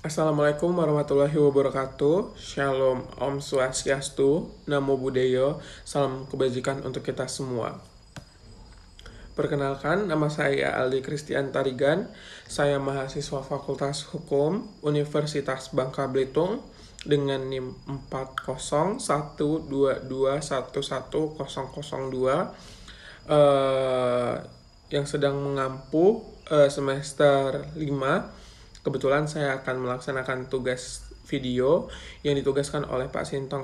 Assalamualaikum warahmatullahi wabarakatuh. Shalom, Om Swastiastu, Namo Buddhaya, salam kebajikan untuk kita semua. Perkenalkan, nama saya Aldi Christian Tarigan. Saya mahasiswa Fakultas Hukum Universitas Bangka Belitung dengan NIM 4012211002 yang sedang mengampu semester 5. Kebetulan saya akan melaksanakan tugas video yang ditugaskan oleh Pak Sintong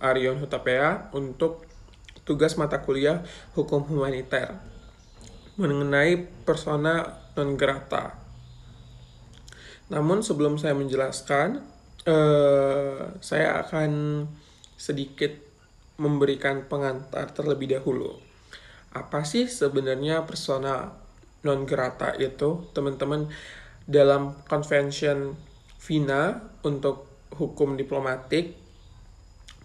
Arion Hutapea untuk tugas mata kuliah Hukum Humaniter mengenai persona non grata. Namun sebelum saya menjelaskan, saya akan sedikit memberikan pengantar terlebih dahulu. Apa sih sebenarnya persona non grata itu, teman-teman? Dalam Convention Vina untuk hukum diplomatik,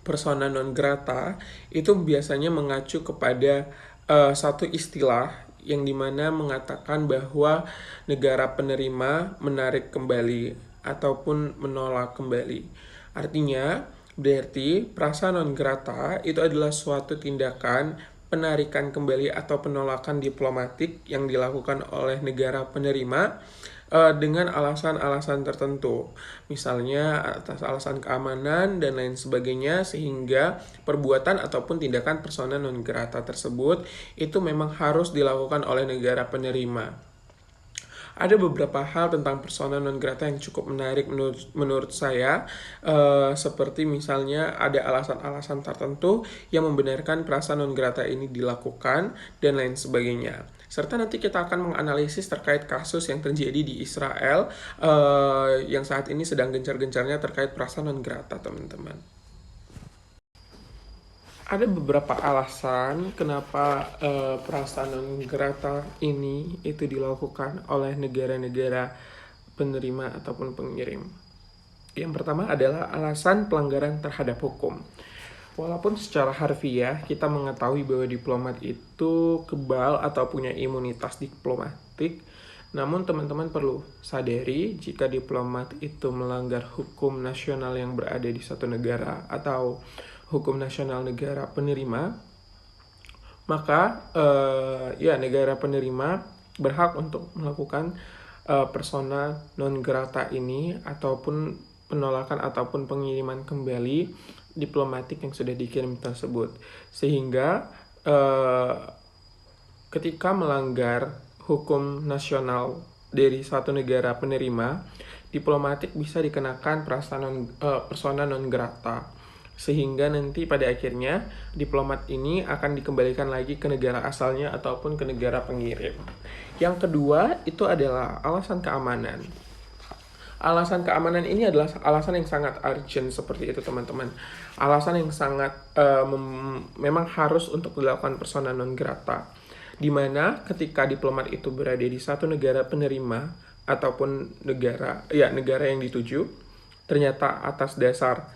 persona non grata itu biasanya mengacu kepada satu istilah yang dimana mengatakan bahwa negara penerima menarik kembali ataupun menolak kembali. Artinya, berarti prasa non grata itu adalah suatu tindakan penarikan kembali atau penolakan diplomatik yang dilakukan oleh negara penerima dengan alasan-alasan tertentu, misalnya atas alasan keamanan dan lain sebagainya, sehingga perbuatan ataupun tindakan persona non grata tersebut itu memang harus dilakukan oleh negara penerima. Ada beberapa hal tentang persona non grata yang cukup menarik menurut saya, seperti misalnya ada alasan-alasan tertentu yang membenarkan prasa non grata ini dilakukan dan lain sebagainya. Serta nanti kita akan menganalisis terkait kasus yang terjadi di Israel yang saat ini sedang gencar-gencarnya terkait prasa non grata, teman-teman. Ada beberapa alasan kenapa prasa non grata ini itu dilakukan oleh negara-negara penerima ataupun pengirim. Yang pertama adalah alasan pelanggaran terhadap hukum. Walaupun secara harfiah kita mengetahui bahwa diplomat itu kebal atau punya imunitas diplomatik, namun teman-teman perlu sadari jika diplomat itu melanggar hukum nasional yang berada di suatu negara atau hukum nasional negara penerima, maka negara penerima berhak untuk melakukan persona non grata ini ataupun penolakan ataupun pengiriman kembali diplomatik yang sudah dikirim tersebut. Sehingga ketika melanggar hukum nasional dari suatu negara penerima, diplomatik bisa dikenakan persona non grata. Sehingga nanti pada akhirnya diplomat ini akan dikembalikan lagi ke negara asalnya ataupun ke negara pengirim. Yang kedua itu adalah alasan keamanan. Alasan keamanan ini adalah alasan yang sangat urgent seperti itu, teman-teman. Alasan yang sangat memang harus untuk dilakukan persona non grata, di mana ketika diplomat itu berada di satu negara penerima ataupun negara yang dituju, ternyata atas dasar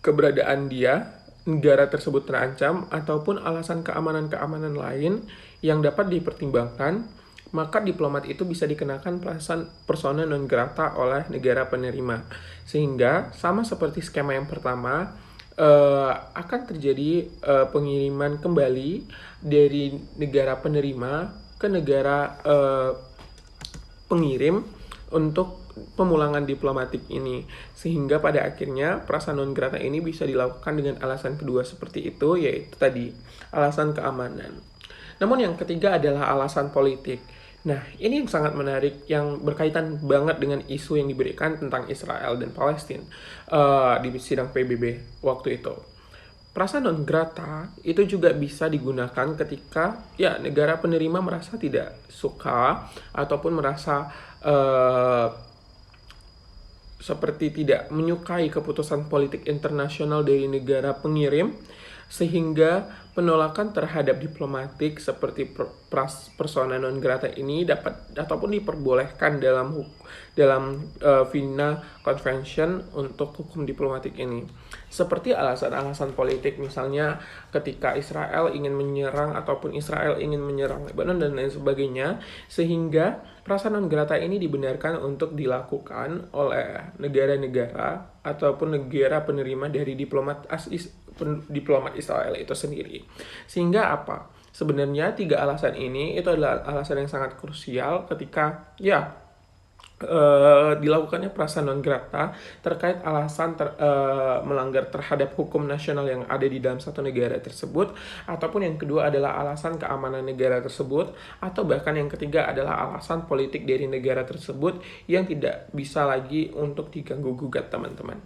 keberadaan dia, negara tersebut terancam, ataupun alasan keamanan-keamanan lain yang dapat dipertimbangkan, maka diplomat itu bisa dikenakan persona non grata oleh negara penerima. Sehingga sama seperti skema yang pertama, akan terjadi pengiriman kembali dari negara penerima ke negara pengirim untuk pemulangan diplomatik ini, sehingga pada akhirnya prasa non grata ini bisa dilakukan dengan alasan kedua seperti itu, yaitu tadi alasan keamanan. Namun yang ketiga adalah alasan politik. Nah, ini yang sangat menarik, yang berkaitan banget dengan isu yang diberikan tentang Israel dan Palestina di sidang PBB waktu itu. Prasa non grata itu juga bisa digunakan ketika negara penerima merasa tidak suka ataupun merasa seperti tidak menyukai keputusan politik internasional dari negara pengirim, sehingga penolakan terhadap diplomatik seperti persona non grata ini dapat ataupun diperbolehkan dalam Vienna Convention untuk hukum diplomatik ini. Seperti alasan-alasan politik, misalnya ketika Israel ingin menyerang ataupun Israel ingin menyerang Lebanon dan lain sebagainya, sehingga Prasa non grata ini dibenarkan untuk dilakukan oleh negara-negara ataupun negara penerima dari diplomat Israel itu sendiri. Sehingga apa? Sebenarnya 3 alasan ini itu adalah alasan yang sangat krusial ketika dilakukannya prasa non grata terkait alasan melanggar terhadap hukum nasional yang ada di dalam satu negara tersebut, ataupun yang kedua adalah alasan keamanan negara tersebut, atau bahkan yang ketiga adalah alasan politik dari negara tersebut yang tidak bisa lagi untuk diganggu gugat, teman-teman.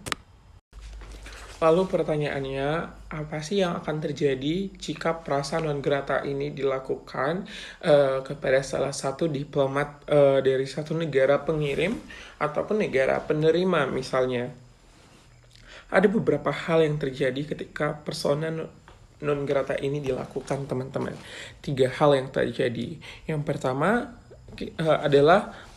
Lalu pertanyaannya, apa sih yang akan terjadi jika prasa non grata ini dilakukan kepada salah satu diplomat dari satu negara pengirim ataupun negara penerima misalnya? Ada beberapa hal yang terjadi ketika persona non grata ini dilakukan, teman-teman. 3 hal yang terjadi. Yang pertama adalah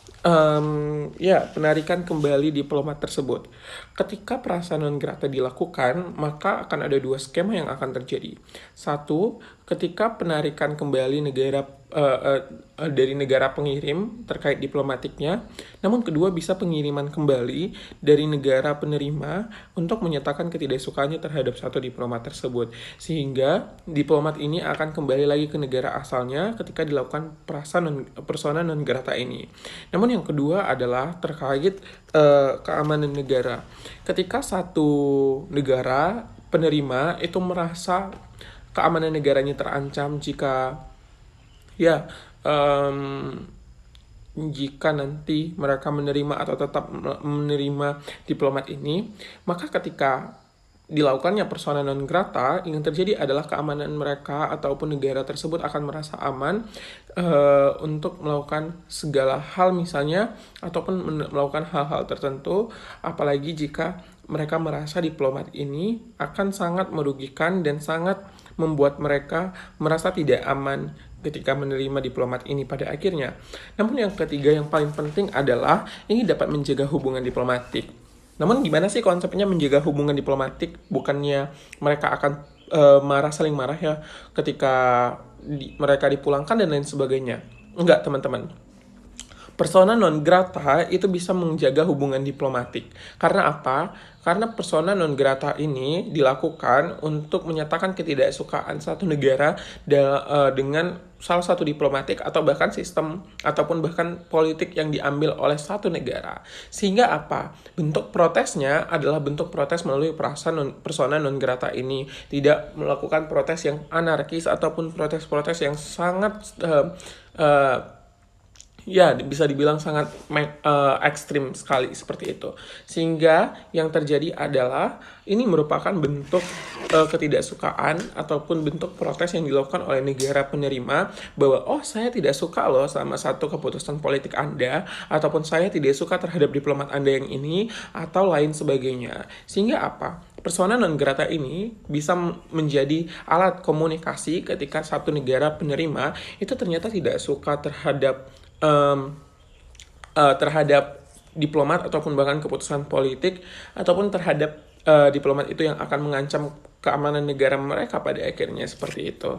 penarikan kembali diplomat tersebut. Ketika prasa non grata dilakukan, maka akan ada 2 skema yang akan terjadi. 1, ketika penarikan kembali dari negara pengirim terkait diplomatiknya, namun kedua bisa pengiriman kembali dari negara penerima untuk menyatakan ketidaksukaannya terhadap satu diplomat tersebut, sehingga diplomat ini akan kembali lagi ke negara asalnya ketika dilakukan persona non grata ini. Namun yang kedua adalah terkait keamanan negara. Ketika satu negara penerima itu merasa keamanan negaranya terancam jika nanti mereka menerima atau tetap menerima diplomat ini, maka ketika dilakukannya persona non grata, yang terjadi adalah keamanan mereka ataupun negara tersebut akan merasa aman untuk melakukan segala hal misalnya, ataupun melakukan hal-hal tertentu, apalagi jika mereka merasa diplomat ini akan sangat merugikan dan sangat membuat mereka merasa tidak aman ketika menerima diplomat ini pada akhirnya. Namun yang ketiga yang paling penting adalah ini dapat menjaga hubungan diplomatik. Namun gimana sih konsepnya menjaga hubungan diplomatik? Bukannya mereka akan saling marah ya ketika mereka dipulangkan dan lain sebagainya. Enggak, teman-teman. Persona non grata itu bisa menjaga hubungan diplomatik. Karena apa? Karena persona non grata ini dilakukan untuk menyatakan ketidaksukaan satu negara dengan salah satu diplomatik atau bahkan sistem ataupun bahkan politik yang diambil oleh satu negara. Sehingga apa? Bentuk protesnya adalah bentuk protes melalui persona non grata ini. Tidak melakukan protes yang anarkis ataupun protes-protes yang sangat bisa dibilang sangat ekstrim sekali seperti itu. Sehingga yang terjadi adalah ini merupakan bentuk ketidaksukaan ataupun bentuk protes yang dilakukan oleh negara penerima bahwa saya tidak suka loh sama satu keputusan politik Anda, ataupun saya tidak suka terhadap diplomat Anda yang ini, atau lain sebagainya. Sehingga apa? Persona non grata ini bisa menjadi alat komunikasi ketika satu negara penerima itu ternyata tidak suka terhadap diplomat ataupun bahkan keputusan politik, ataupun terhadap diplomat itu yang akan mengancam keamanan negara mereka pada akhirnya, seperti itu.